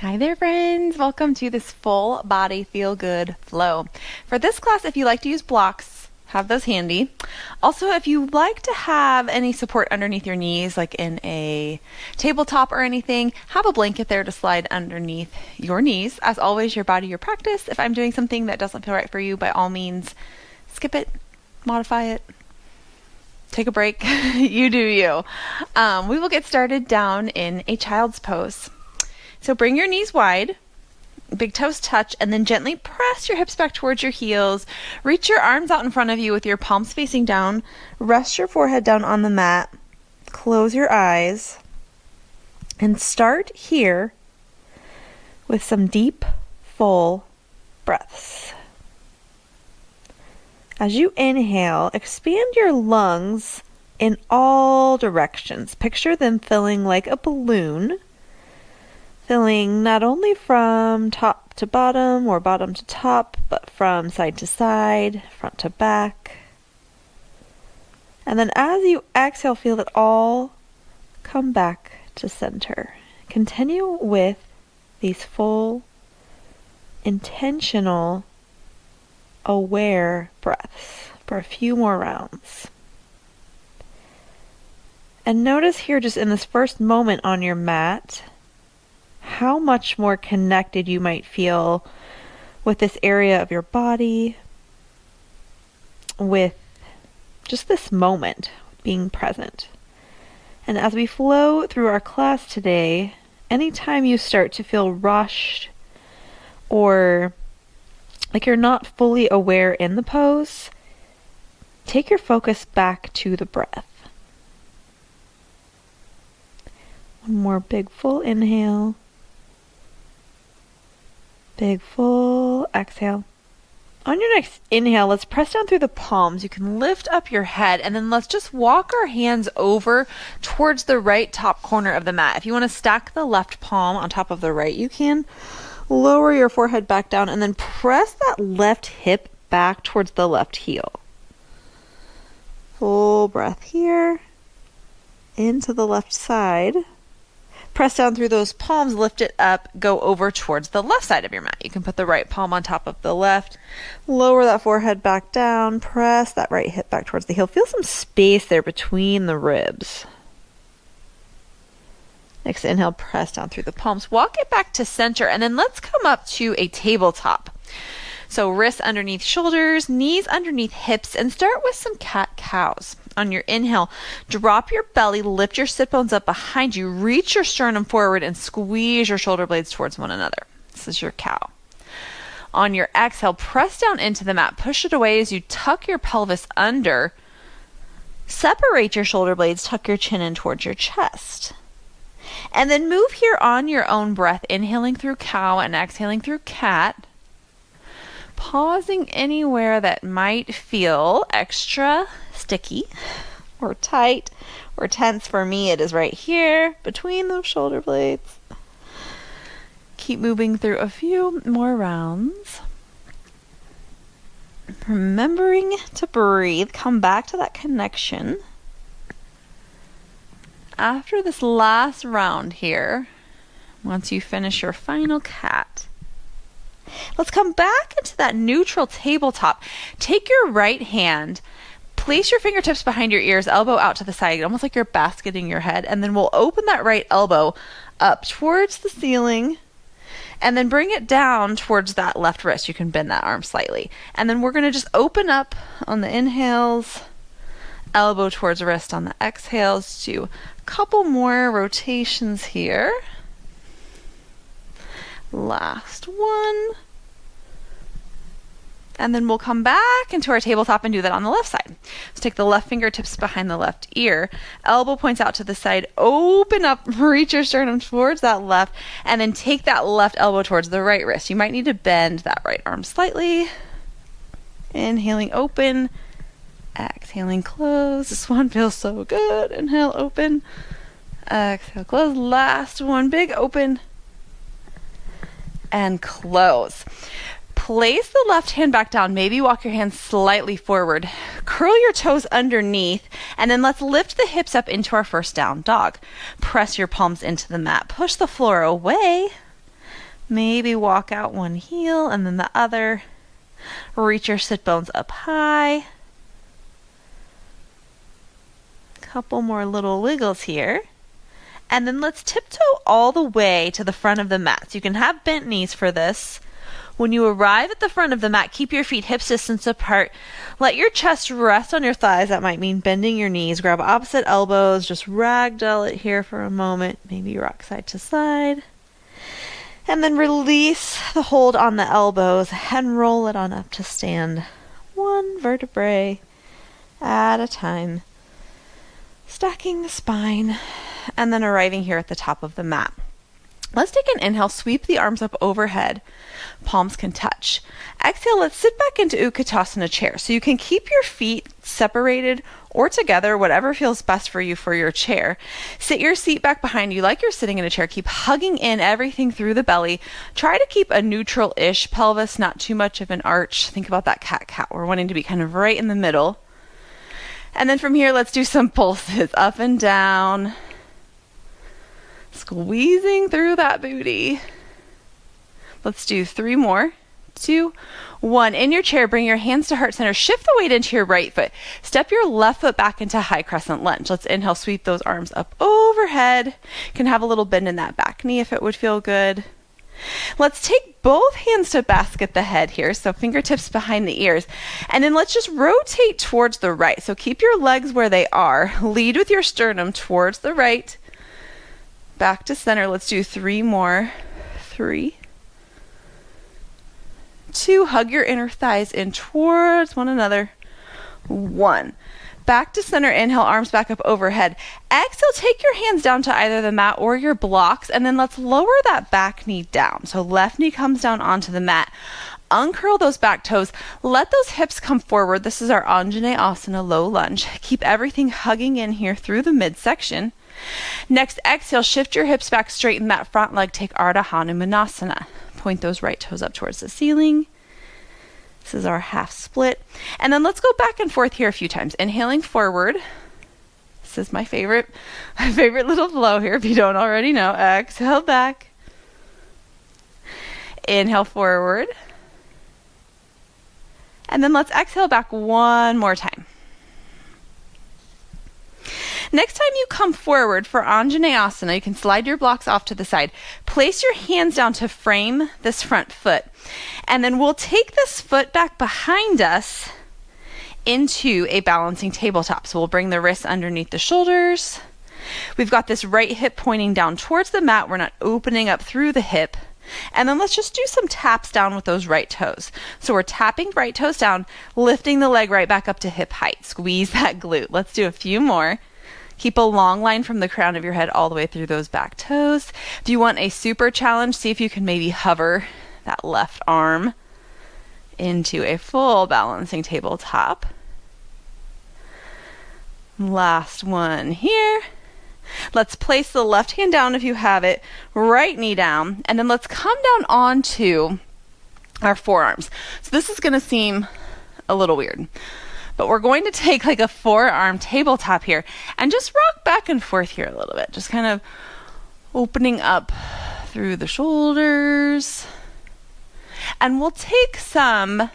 Hi there, friends. Welcome to this full body feel good flow. For this class, if you like to use blocks, have those handy. Also, if you like to have any support underneath your knees, like in a tabletop or anything, have a blanket there to slide underneath your knees. As always, your body, your practice. If I'm doing something that doesn't feel right for you, by all means, skip it, modify it. Take a break. You do you. We will get started down in a child's pose. So bring your knees wide, big toes touch, and then gently press your hips back towards your heels. Reach your arms out in front of you with your palms facing down. Rest your forehead down on the mat. Close your eyes. And start here with some deep, full breaths. As you inhale, expand your lungs in all directions. Picture them filling like a balloon, filling not only from top to bottom or bottom to top, but from side to side, front to back. And then as you exhale, feel it all come back to center. Continue with these full, intentional, aware breaths for a few more rounds. And notice here, just in this first moment on your mat, how much more connected you might feel with this area of your body, with just this moment, being present. And as we flow through our class today, anytime you start to feel rushed or like you're not fully aware in the pose, take your focus back to the breath. One more big full inhale. Big full exhale. On your next inhale, let's press down through the palms. You can lift up your head, and then let's just walk our hands over towards the right top corner of the mat. If you want to stack the left palm on top of the right, you can. Lower your forehead back down, and then press that left hip back towards the left heel. Full breath here. Into the left side. Press down through those palms, lift it up, go over towards the left side of your mat. You can put the right palm on top of the left, lower that forehead back down, press that right hip back towards the heel. Feel some space there between the ribs. Next inhale, press down through the palms, walk it back to center, and then let's come up to a tabletop. So wrists underneath shoulders, knees underneath hips, and start with some cat-cows. On your inhale, drop your belly, lift your sit bones up behind you, reach your sternum forward, and squeeze your shoulder blades towards one another. This is your cow. On your exhale, press down into the mat, push it away as you tuck your pelvis under. Separate your shoulder blades, tuck your chin in towards your chest. And then move here on your own breath, inhaling through cow and exhaling through cat. Pausing anywhere that might feel extra sticky or tight or tense. For me, it is right here between those shoulder blades. Keep moving through a few more rounds. Remembering to breathe, come back to that connection. After this last round here, once you finish your final cat, let's come back into that neutral tabletop. Take your right hand, place your fingertips behind your ears, elbow out to the side, almost like you're basketing your head, and then we'll open that right elbow up towards the ceiling, and then bring it down towards that left wrist. You can bend that arm slightly. And then we're going to just open up on the inhales, elbow towards wrist on the exhales. Do a couple more rotations here. Last one. And then we'll come back into our tabletop and do that on the left side. So take the left fingertips behind the left ear, elbow points out to the side, open up, reach your sternum towards that left, and then take that left elbow towards the right wrist. You might need to bend that right arm slightly. Inhaling, open. Exhaling, close. This one feels so good. Inhale, open. Exhale, close. Last one, big open. And close. Place the left hand back down. Maybe walk your hands slightly forward. Curl your toes underneath, and then let's lift the hips up into our first down dog. Press your palms into the mat. Push the floor away. Maybe walk out one heel and then the other. Reach your sit bones up high. Couple more little wiggles here. And then let's tiptoe all the way to the front of the mat. So you can have bent knees for this. When you arrive at the front of the mat, keep your feet hips distance apart. Let your chest rest on your thighs. That might mean bending your knees. Grab opposite elbows. Just ragdoll it here for a moment. Maybe rock side to side. And then release the hold on the elbows and roll it on up to stand. One vertebrae at a time. Stacking the spine. And then arriving here at the top of the mat. Let's take an inhale, sweep the arms up overhead. Palms can touch. Exhale, let's sit back into Utkatasana chair. So you can keep your feet separated or together, whatever feels best for you for your chair. Sit your seat back behind you like you're sitting in a chair. Keep hugging in everything through the belly. Try to keep a neutral-ish pelvis, not too much of an arch. Think about that cat-cow. We're wanting to be kind of right in the middle. And then from here, let's do some pulses up and down. Squeezing through that booty. Let's do 3 more. 2, 1. In your chair, bring your hands to heart center. Shift the weight into your right foot. Step your left foot back into high crescent lunge. Let's inhale, sweep those arms up overhead. You can have a little bend in that back knee if it would feel good. Let's take both hands to basket the head here, so fingertips behind the ears. And then let's just rotate towards the right. So keep your legs where they are. Lead with your sternum towards the right. Back to center. Let's do 3 more. 3, 2. Hug your inner thighs in towards one another. 1. Back to center. Inhale, arms back up overhead. Exhale, take your hands down to either the mat or your blocks, and then let's lower that back knee down. So left knee comes down onto the mat. Uncurl those back toes. Let those hips come forward. This is our Anjaneyasana low lunge. Keep everything hugging in here through the midsection. Next, exhale, shift your hips back, straighten that front leg, take Ardha Hanumanasana. Point those right toes up towards the ceiling. This is our half split. And then let's go back and forth here a few times. Inhaling forward. This is my favorite little flow here if you don't already know. Exhale back. Inhale forward. And then let's exhale back one more time. Next time you come forward for Anjaneyasana, you can slide your blocks off to the side. Place your hands down to frame this front foot. And then we'll take this foot back behind us into a balancing tabletop. So we'll bring the wrists underneath the shoulders. We've got this right hip pointing down towards the mat. We're not opening up through the hip. And then let's just do some taps down with those right toes. So we're tapping right toes down, lifting the leg right back up to hip height. Squeeze that glute. Let's do a few more. Keep a long line from the crown of your head all the way through those back toes. If you want a super challenge, see if you can maybe hover that left arm into a full balancing tabletop. Last one here. Let's place the left hand down if you have it, right knee down, and then let's come down onto our forearms. So this is going to seem a little weird, but we're going to take like a forearm tabletop here and just rock back and forth here a little bit, just kind of opening up through the shoulders. And we'll take some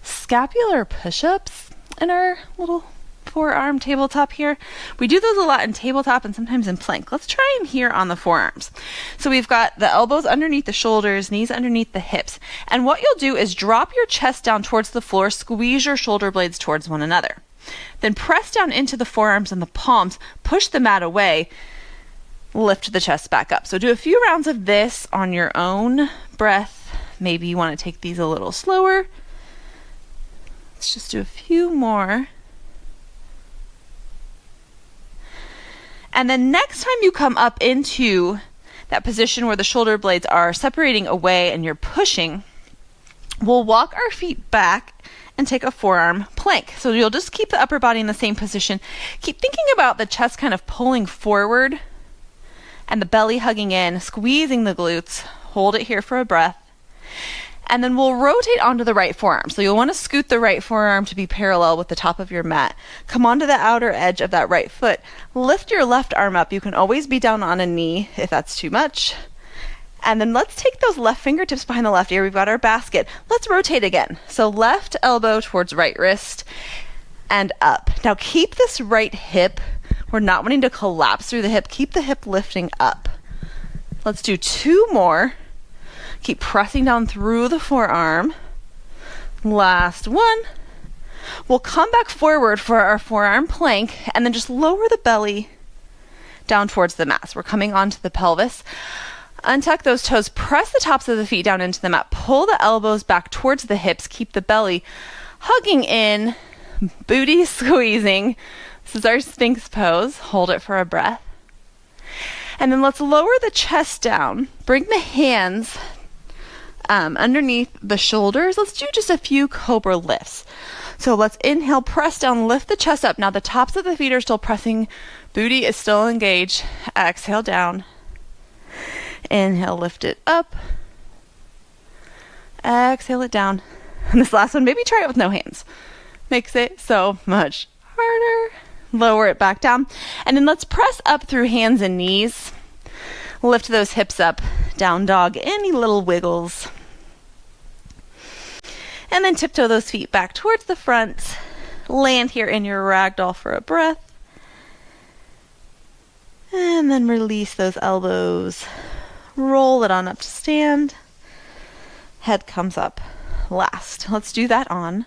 scapular push-ups in our little forearm tabletop here. We do those a lot in tabletop and sometimes in plank. Let's try them here on the forearms. So we've got the elbows underneath the shoulders, knees underneath the hips. And what you'll do is drop your chest down towards the floor, squeeze your shoulder blades towards one another. Then press down into the forearms and the palms, push the mat away, lift the chest back up. So do a few rounds of this on your own breath. Maybe you want to take these a little slower. Let's just do a few more. And then next time you come up into that position where the shoulder blades are separating away and you're pushing, we'll walk our feet back and take a forearm plank. So you'll just keep the upper body in the same position. Keep thinking about the chest kind of pulling forward and the belly hugging in, squeezing the glutes. Hold it here for a breath. And then we'll rotate onto the right forearm. So you'll want to scoot the right forearm to be parallel with the top of your mat. Come onto the outer edge of that right foot. Lift your left arm up. You can always be down on a knee if that's too much. And then let's take those left fingertips behind the left ear. We've got our basket. Let's rotate again. So left elbow towards right wrist and up. Now keep this right hip. We're not wanting to collapse through the hip. Keep the hip lifting up. Let's do 2 more. Keep pressing down through the forearm. Last one. We'll come back forward for our forearm plank and then just lower the belly down towards the mat. So we're coming onto the pelvis. Untuck those toes, press the tops of the feet down into the mat, pull the elbows back towards the hips, keep the belly hugging in, booty squeezing. This is our Sphinx pose. Hold it for a breath. And then let's lower the chest down. Bring the hands underneath the shoulders. Let's do just a few cobra lifts. So let's inhale, press down, lift the chest up. Now the tops of the feet are still pressing. Booty is still engaged. Exhale down. Inhale, lift it up. Exhale it down. And this last one, maybe try it with no hands. Makes it so much harder. Lower it back down. And then let's press up through hands and knees. Lift those hips up. Down dog. Any little wiggles. And then tiptoe those feet back towards the front. Land here in your ragdoll for a breath. And then release those elbows. Roll it on up to stand. Head comes up last. Let's do that on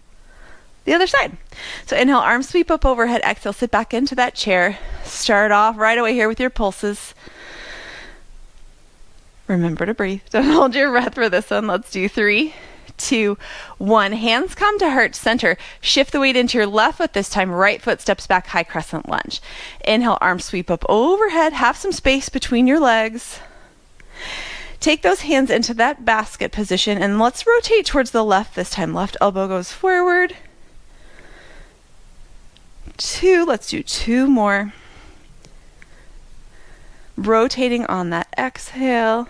the other side. So inhale, arms sweep up overhead. Exhale, sit back into that chair. Start off right away here with your pulses. Remember to breathe. Don't hold your breath for this one. Let's do 3, 2, 1. Hands come to heart center. Shift the weight into your left foot this time. Right foot steps back, high crescent lunge. Inhale, arms sweep up overhead. Have some space between your legs. Take those hands into that basket position and let's rotate towards the left this time. Left elbow goes forward. 2, let's do 2 more. Rotating on that exhale.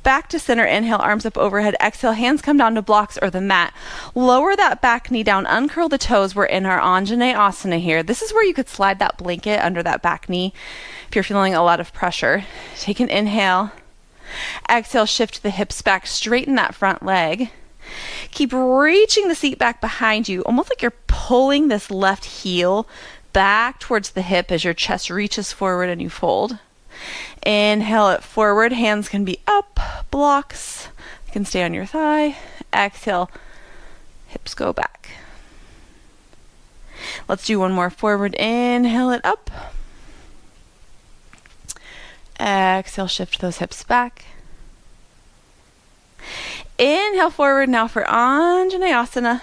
Back to center, inhale, arms up overhead. Exhale, hands come down to blocks or the mat. Lower that back knee down, uncurl the toes. We're in our Anjaneyasana here. This is where you could slide that blanket under that back knee if you're feeling a lot of pressure. Take an inhale. Exhale, shift the hips back, straighten that front leg. Keep reaching the seat back behind you, almost like you're pulling this left heel back towards the hip as your chest reaches forward and you fold. Inhale it forward, hands can be up, blocks, you can stay on your thigh. Exhale, hips go back. Let's do one more forward, inhale it up. Exhale, shift those hips back. Inhale forward now for Anjaneyasana.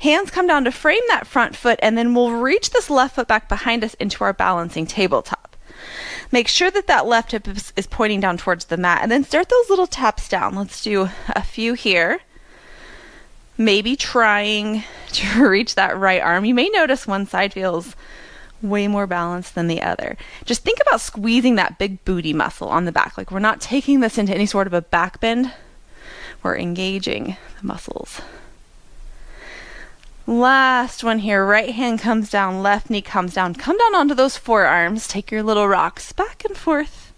Hands come down to frame that front foot, and then we'll reach this left foot back behind us into our balancing tabletop. Make sure that that left hip is pointing down towards the mat, and then start those little taps down. Let's do a few here. Maybe trying to reach that right arm. You may notice one side feels way more balanced than the other. Just think about squeezing that big booty muscle on the back. Like we're not taking this into any sort of a back bend. We're engaging the muscles. Last one here. Right hand comes down, left knee comes down. Come down onto those forearms. Take your little rocks back and forth.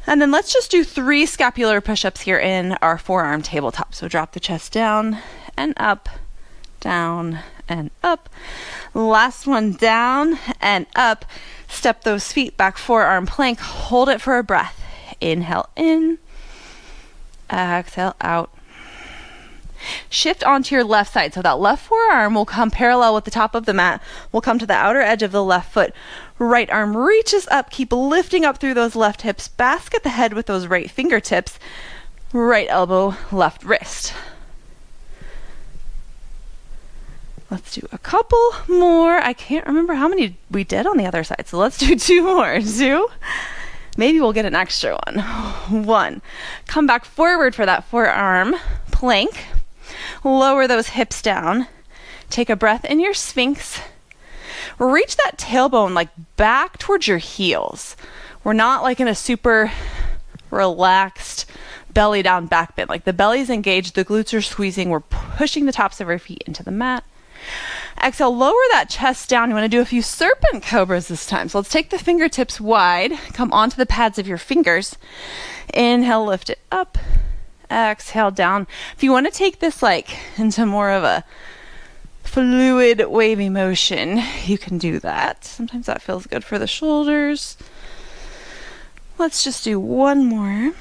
And then let's just do 3 scapular push-ups here in our forearm tabletop. So drop the chest down and up, down and up. Last one, down and up. Step those feet back, forearm plank. Hold it for a breath. Inhale in. Exhale out. Shift onto your left side. So that left forearm will come parallel with the top of the mat. We'll come to the outer edge of the left foot. Right arm reaches up. Keep lifting up through those left hips. Basket the head with those right fingertips. Right elbow, left wrist. Let's do a couple more. I can't remember how many we did on the other side. So let's do 2 more. 2. Maybe we'll get an extra one. 1. Come back forward for that forearm plank. Lower those hips down. Take a breath in your Sphinx. Reach that tailbone like back towards your heels. We're not like in a super relaxed belly down back bend. Like the belly's engaged, the glutes are squeezing. We're pushing the tops of our feet into the mat. Exhale, lower that chest down. You want to do a few serpent cobras this time. So let's take the fingertips wide, come onto the pads of your fingers. Inhale, lift it up. Exhale, down. If you want to take this like into more of a fluid, wavy motion, you can do that. Sometimes that feels good for the shoulders. Let's just do one more.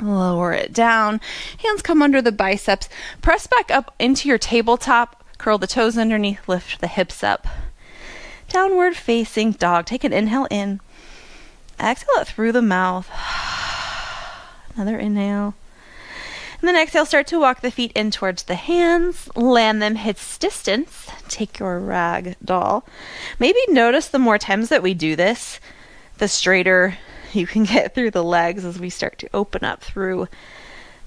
Lower it down. Hands come under the biceps. Press back up into your tabletop. Curl the toes underneath. Lift the hips up. Downward facing dog. Take an inhale in. Exhale it through the mouth. Another inhale. And then exhale, start to walk the feet in towards the hands. Land them hips distance. Take your rag doll. Maybe notice the more times that we do this, the straighter you can get through the legs as we start to open up through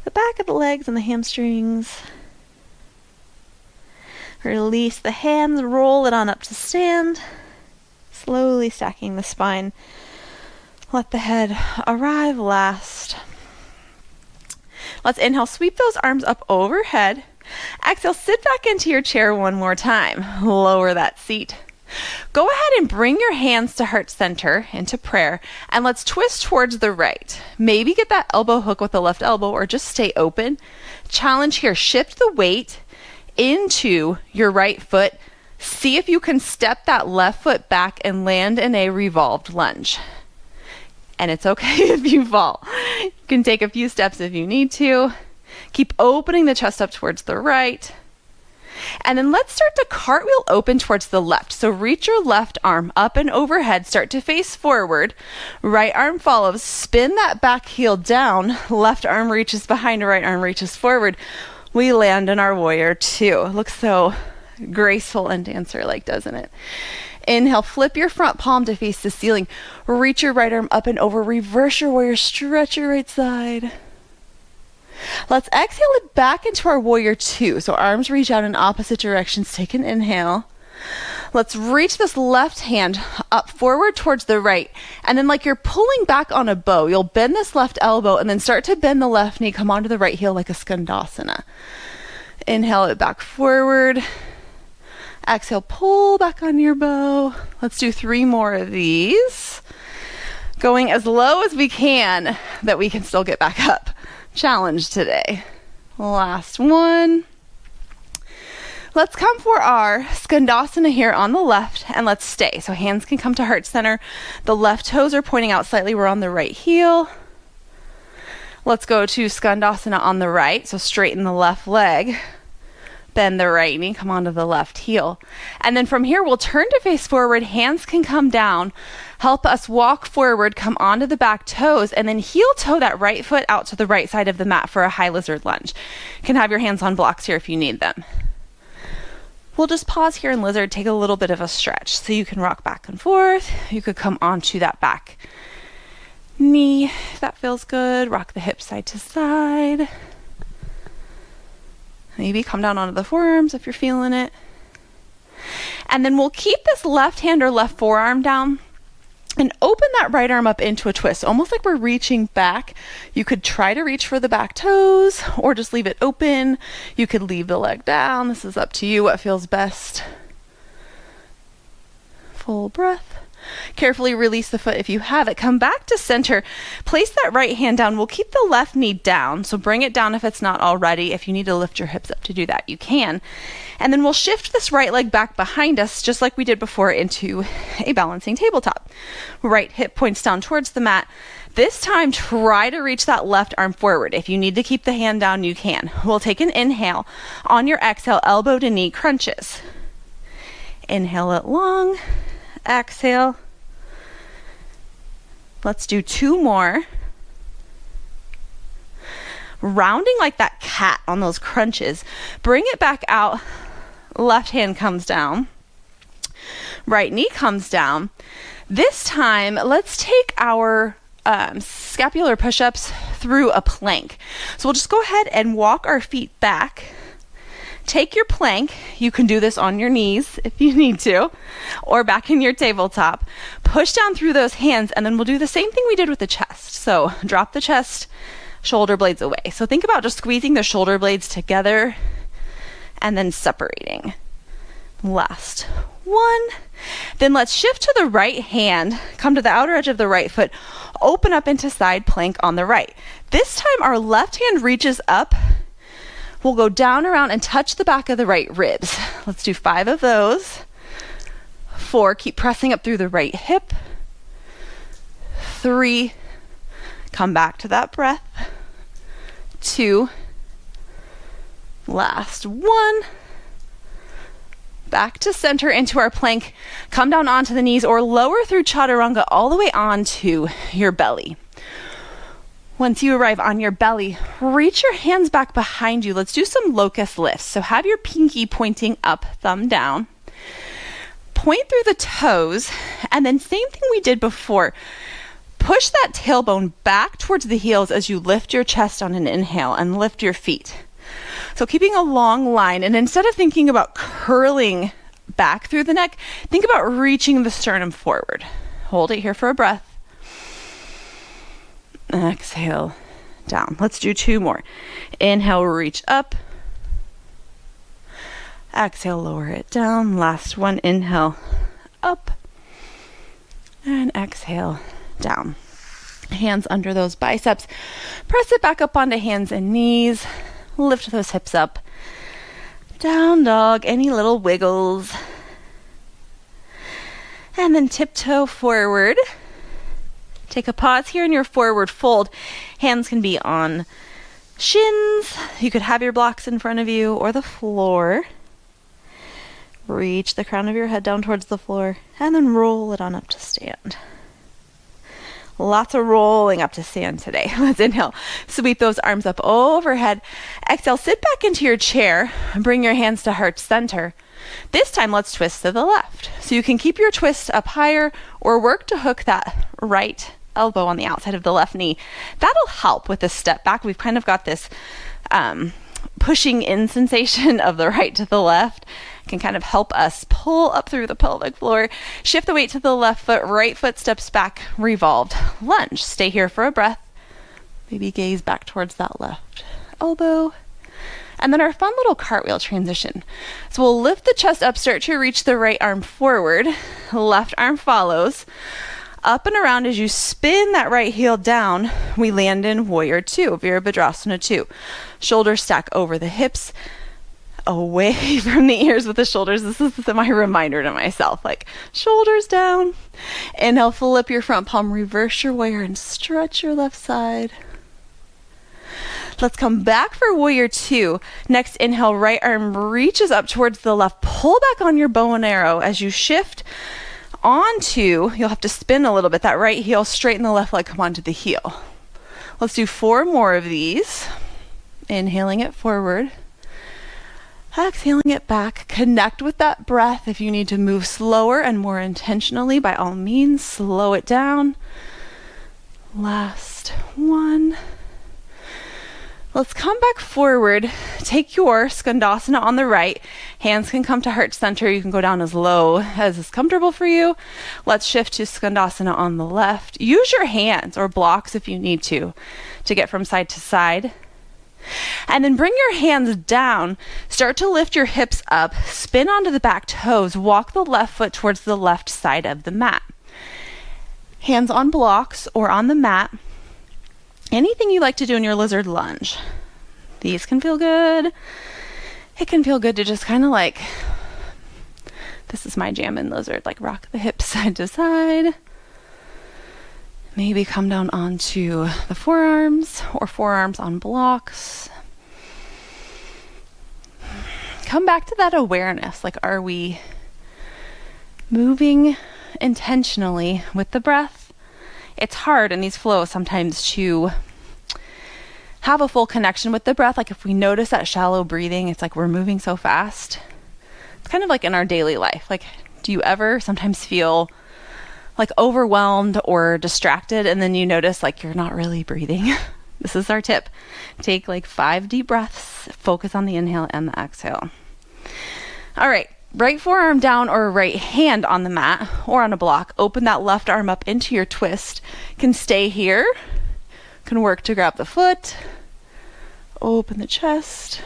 the back of the legs and the hamstrings. Release the hands, roll it on up to stand. Slowly stacking the spine. Let the head arrive last. Let's inhale, sweep those arms up overhead. Exhale, sit back into your chair one more time. Lower that seat. Go ahead and bring your hands to heart center into prayer, and let's twist towards the right. Maybe get that elbow hook with the left elbow, or just stay open. Challenge here, shift the weight into your right foot. See if you can step that left foot back and land in a revolved lunge. And it's okay if you fall. You can take a few steps if you need to. Keep opening the chest up towards the right. And then let's start to cartwheel open towards the left. So reach your left arm up and overhead. Start to face forward. Right arm follows. Spin that back heel down. Left arm reaches behind. Right arm reaches forward. We land in our warrior two. Looks so graceful and dancer-like, doesn't it? Inhale, flip your front palm to face the ceiling. Reach your right arm up and over. Reverse your warrior. Stretch your right side. Let's exhale it back into our warrior two. So arms reach out in opposite directions. Take an inhale. Let's reach this left hand up forward towards the right. And then like you're pulling back on a bow, you'll bend this left elbow and then start to bend the left knee. Come onto the right heel like a skandasana. Inhale it back forward. Exhale, pull back on your bow. Let's do 3 more of these. Going as low as we can that we can still get back up. Challenge today. Last one. Let's come for our skandasana here on the left, and let's stay. So hands can come to heart center. The left toes are pointing out slightly. We're on the right heel. Let's go to skandasana on the right. So straighten the left leg. Bend the right knee, come onto the left heel. And then from here, we'll turn to face forward. Hands can come down. Help us walk forward, come onto the back toes, and then heel toe that right foot out to the right side of the mat for a high lizard lunge. You can have your hands on blocks here if you need them. We'll just pause here in lizard, take a little bit of a stretch. So you can rock back and forth. You could come onto that back knee if that feels good. Rock the hips side to side. Maybe come down onto the forearms if you're feeling it. And then we'll keep this left hand or left forearm down and open that right arm up into a twist, almost like we're reaching back. You could try to reach for the back toes or just leave it open. You could leave the leg down. This is up to you, what feels best. Full breath. Carefully release the foot if you have it. Come back to center. Place that right hand down. We'll keep the left knee down. So bring it down if it's not already. If you need to lift your hips up to do that, you can. And then we'll shift this right leg back behind us, just like we did before, into a balancing tabletop. Right hip points down towards the mat. This time, try to reach that left arm forward. If you need to keep the hand down, you can. We'll take an inhale. On your exhale, elbow to knee crunches. Inhale it long. Exhale. Let's do 2 more. Rounding like that cat on those crunches. Bring it back out. Left hand comes down. Right knee comes down. This time, let's take our scapular push-ups through a plank. So we'll just go ahead and walk our feet back. Take your plank. You can do this on your knees if you need to, or back in your tabletop. Push down through those hands, and then we'll do the same thing we did with the chest. So drop the chest, shoulder blades away. So think about just squeezing the shoulder blades together and then separating. Last one. Then let's shift to the right hand, come to the outer edge of the right foot, open up into side plank on the right. This time our left hand reaches up. We'll go down around and touch the back of the right ribs. Let's do 5 of those. 4, keep pressing up through the right hip. 3, come back to that breath. 2, last 1. Back to center into our plank. Come down onto the knees or lower through chaturanga all the way onto your belly. Once you arrive on your belly, reach your hands back behind you. Let's do some locust lifts. So have your pinky pointing up, thumb down. Point through the toes, and then same thing we did before. Push that tailbone back towards the heels as you lift your chest on an inhale and lift your feet. So keeping a long line, and instead of thinking about curling back through the neck, think about reaching the sternum forward. Hold it here for a breath. Exhale, down. Let's do 2 more. Inhale, reach up. Exhale, lower it down. Last one, inhale, up. And exhale, down. Hands under those biceps. Press it back up onto hands and knees. Lift those hips up. Down dog, any little wiggles. And then tiptoe forward. Take a pause here in your forward fold. Hands can be on shins. You could have your blocks in front of you or the floor. Reach the crown of your head down towards the floor and then roll it on up to stand. Lots of rolling up to stand today. Let's inhale. Sweep those arms up overhead. Exhale, sit back into your chair and bring your hands to heart center. This time, let's twist to the left. So you can keep your twist up higher or work to hook that right elbow on the outside of the left knee. That'll help with the step back. We've kind of got this pushing in sensation of the right to the left. Can kind of help us pull up through the pelvic floor. Shift the weight to the left foot, right foot steps back, revolved lunge. Stay here for a breath. Maybe gaze back towards that left elbow. And then our fun little cartwheel transition. So we'll lift the chest up, start to reach the right arm forward. Left arm follows. Up and around as you spin that right heel down, we land in Warrior 2, Virabhadrasana 2. Shoulders stack over the hips, away from the ears with the shoulders. This is my reminder to myself, like shoulders down. Inhale, flip your front palm, reverse your warrior and stretch your left side. Let's come back for Warrior 2. Next inhale, right arm reaches up towards the left. Pull back on your bow and arrow as you shift onto, you'll have to spin a little bit, that right heel, straighten the left leg, come onto the heel. Let's do 4 more of these. Inhaling it forward. Exhaling it back. Connect with that breath. If you need to move slower and more intentionally, by all means, slow it down. Last one. Let's come back forward. Take your Skandasana on the right. Hands can come to heart center. You can go down as low as is comfortable for you. Let's shift to Skandasana on the left. Use your hands or blocks if you need to get from side to side. And then bring your hands down. Start to lift your hips up. Spin onto the back toes. Walk the left foot towards the left side of the mat. Hands on blocks or on the mat. Anything you like to do in your lizard lunge. These can feel good. It can feel good to just kind of like, this is my jam in lizard, like rock the hips side to side. Maybe come down onto the forearms or forearms on blocks. Come back to that awareness. Like, are we moving intentionally with the breath? It's hard in these flows sometimes to have a full connection with the breath. Like if we notice that shallow breathing, it's like we're moving so fast. It's kind of like in our daily life. Like, do you ever sometimes feel like overwhelmed or distracted and then you notice like you're not really breathing? This is our tip. Take like 5 deep breaths, focus on the inhale and the exhale. All right. Right forearm down or right hand on the mat or on a block. Open that left arm up into your twist. Can stay here. Can work to grab the foot. Open the chest.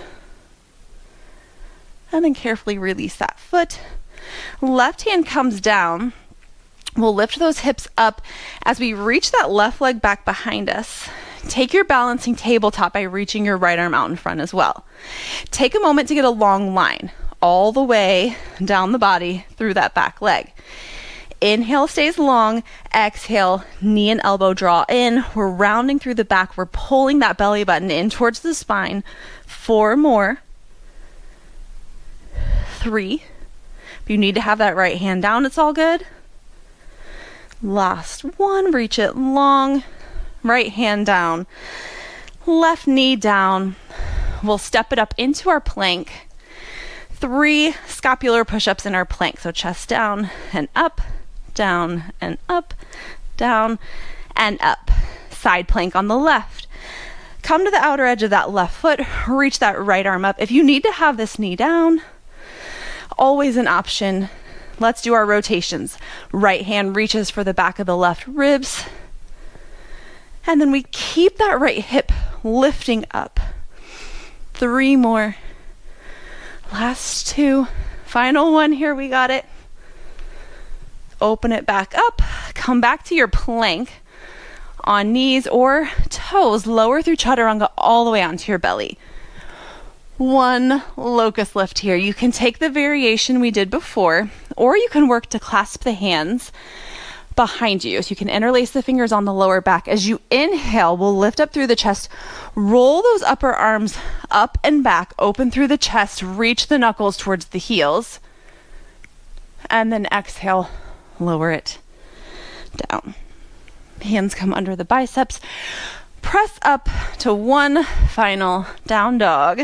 And then carefully release that foot. Left hand comes down. We'll lift those hips up as we reach that left leg back behind us. Take your balancing tabletop by reaching your right arm out in front as well. Take a moment to get a long line all the way down the body through that back leg. Inhale stays long. Exhale, knee and elbow draw in. We're rounding through the back. We're pulling that belly button in towards the spine. 4 more. 3. If you need to have that right hand down, it's all good. Last one, reach it long. Right hand down. Left knee down. We'll step it up into our plank. 3 scapular push-ups in our plank. So chest down and up, down and up, down and up. Side plank on the left. Come to the outer edge of that left foot. Reach that right arm up. If you need to have this knee down, always an option. Let's do our rotations. Right hand reaches for the back of the left ribs. And then we keep that right hip lifting up. 3 more. Last 2. Final one here, we got it. Open it back up. Come back to your plank on knees or toes. Lower through chaturanga all the way onto your belly. 1 locust lift here. You can take the variation we did before, or you can work to clasp the hands behind you. So you can interlace the fingers on the lower back. As you inhale, we'll lift up through the chest. Roll those upper arms up and back, open through the chest, reach the knuckles towards the heels. And then exhale, lower it down. Hands come under the biceps. Press up to 1 final down dog.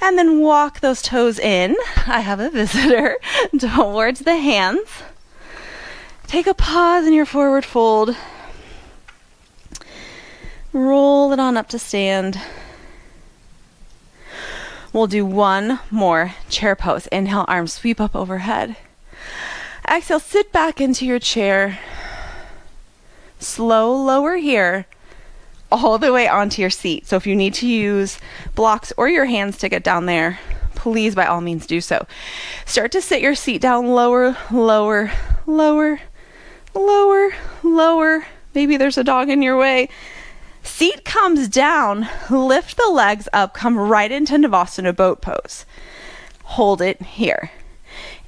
And then walk those toes in. I have a visitor towards the hands. Take a pause in your forward fold. Roll it on up to stand. We'll do 1 more chair pose. Inhale, arms sweep up overhead. Exhale, sit back into your chair. Slow lower here, all the way onto your seat. So if you need to use blocks or your hands to get down there, please by all means do so. Start to sit your seat down lower, lower, lower, lower, lower. Maybe there's a dog in your way. Seat comes down, lift the legs up, come right into Navasana boat pose. Hold it here.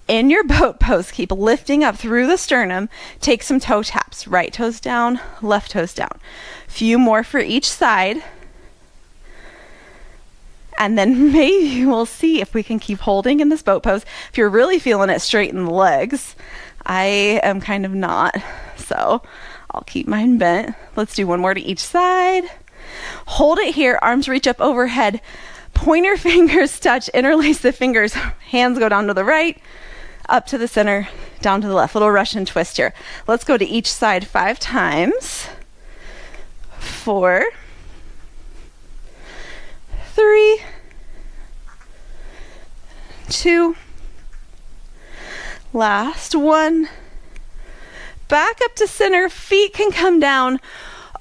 In your boat pose, keep lifting up through the sternum. Take some toe taps. Right toes down, left toes down. Few more for each side. And then maybe we'll see if we can keep holding in this boat pose. If you're really feeling it, straighten the legs. I am kind of not, so I'll keep mine bent. Let's do 1 more to each side. Hold it here. Arms reach up overhead. Pointer fingers touch. Interlace the fingers. Hands go down to the right, up to the center, down to the left. Little Russian twist here. Let's go to each side 5 times. 4, 3, 2, last 1. Back up to center. Feet can come down.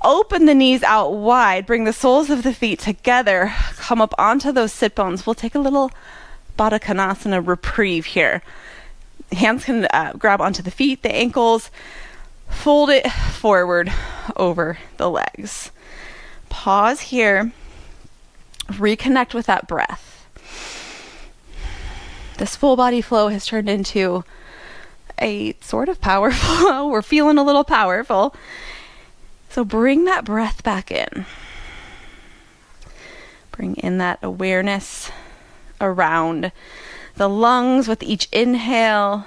Open the knees out wide. Bring the soles of the feet together. Come up onto those sit bones. We'll take a little Baddha Konasana reprieve here. Hands can grab onto the feet, the ankles. Fold it forward over the legs. Pause here. Reconnect with that breath. This full body flow has turned into a sort of power flow. We're feeling a little powerful. So bring that breath back in. Bring in that awareness around the lungs with each inhale.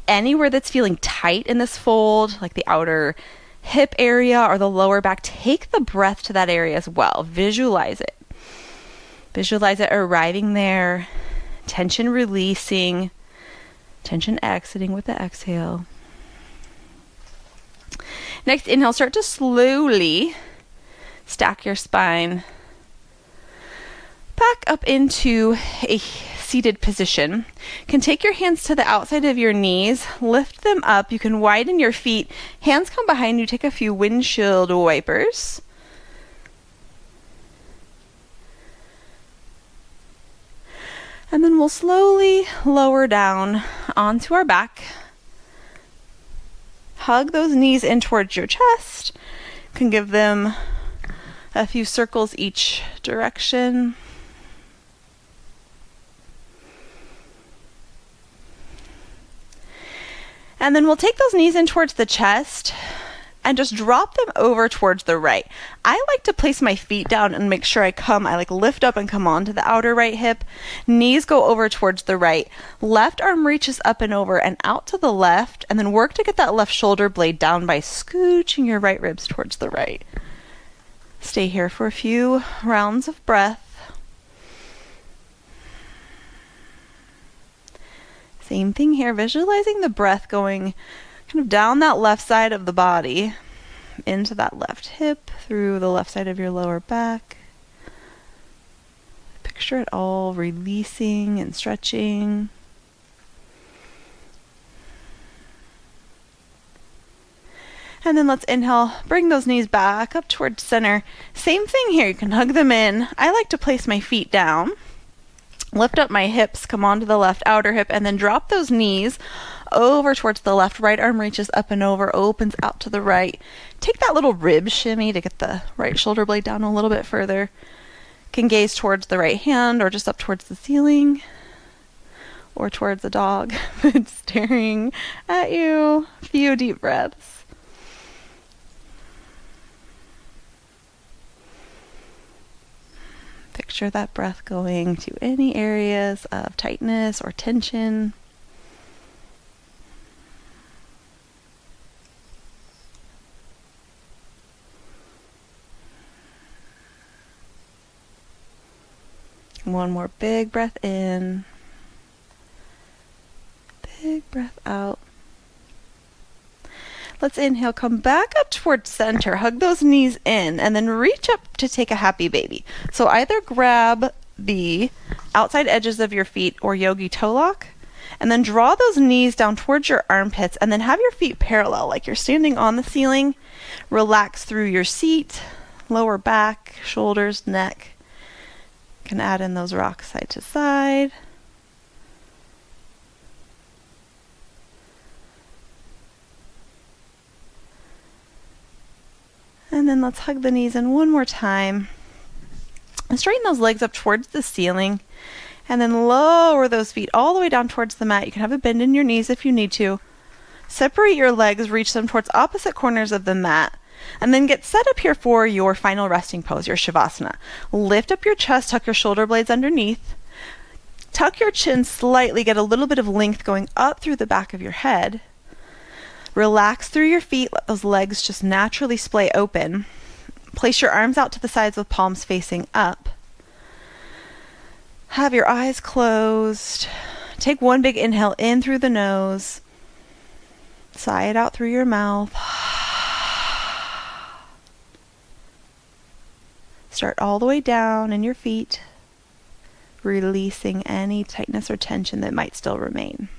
Anywhere that's feeling tight in this fold, like the outer hip area or the lower back, take the breath to that area as well. Visualize it. Visualize it arriving there. Tension releasing. Tension exiting with the exhale. Next inhale, start to slowly stack your spine back up into a seated position. You can take your hands to the outside of your knees, lift them up. You can widen your feet. Hands come behind you. Take a few windshield wipers. And then we'll slowly lower down onto our back. Hug those knees in towards your chest. You can give them a few circles each direction. And then we'll take those knees in towards the chest and just drop them over towards the right. I like to place my feet down and make sure I lift up and come onto the outer right hip. Knees go over towards the right. Left arm reaches up and over and out to the left, and then work to get that left shoulder blade down by scooching your right ribs towards the right. Stay here for a few rounds of breath. Same thing here, visualizing the breath going kind of down that left side of the body, into that left hip, through the left side of your lower back. Picture it all releasing and stretching. And then let's inhale, bring those knees back up towards center. Same thing here, you can hug them in. I like to place my feet down. Lift up my hips, come onto the left outer hip, and then drop those knees over towards the left. Right arm reaches up and over, opens out to the right. Take that little rib shimmy to get the right shoulder blade down a little bit further. Can gaze towards the right hand or just up towards the ceiling or towards a dog that's staring at you. A few deep breaths. Picture that breath going to any areas of tightness or tension. One more big breath in. Big breath out. Let's inhale, come back up towards center, hug those knees in, and then reach up to take a happy baby. So either grab the outside edges of your feet or yogi toe lock, and then draw those knees down towards your armpits, and then have your feet parallel like you're standing on the ceiling. Relax through your seat, lower back, shoulders, neck. You can add in those rocks side to side. And then let's hug the knees in one more time. And straighten those legs up towards the ceiling. And then lower those feet all the way down towards the mat. You can have a bend in your knees if you need to. Separate your legs, reach them towards opposite corners of the mat. And then get set up here for your final resting pose, your Shavasana. Lift up your chest, tuck your shoulder blades underneath. Tuck your chin slightly, get a little bit of length going up through the back of your head. Relax through your feet, let those legs just naturally splay open. Place your arms out to the sides with palms facing up. Have your eyes closed. Take one big inhale in through the nose. Sigh it out through your mouth. Start all the way down in your feet, releasing any tightness or tension that might still remain.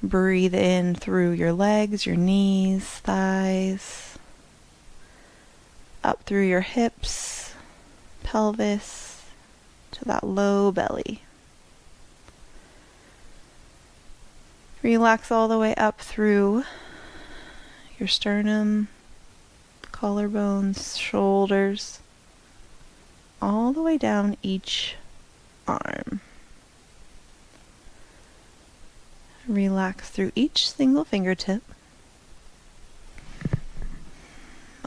Breathe in through your legs, your knees, thighs, up through your hips, pelvis, to that low belly. Relax all the way up through your sternum, collarbones, shoulders, all the way down each arm. Relax through each single fingertip,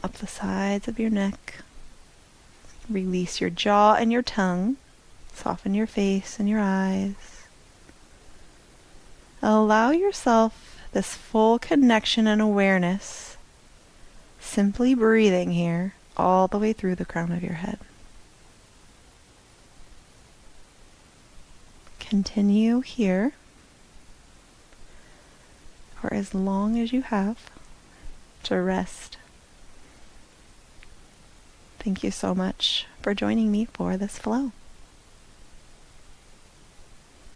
up the sides of your neck. Release your jaw and your tongue. Soften your face and your eyes. Allow yourself this full connection and awareness, simply breathing here all the way through the crown of your head. Continue here for as long as you have to rest. Thank you so much for joining me for this flow.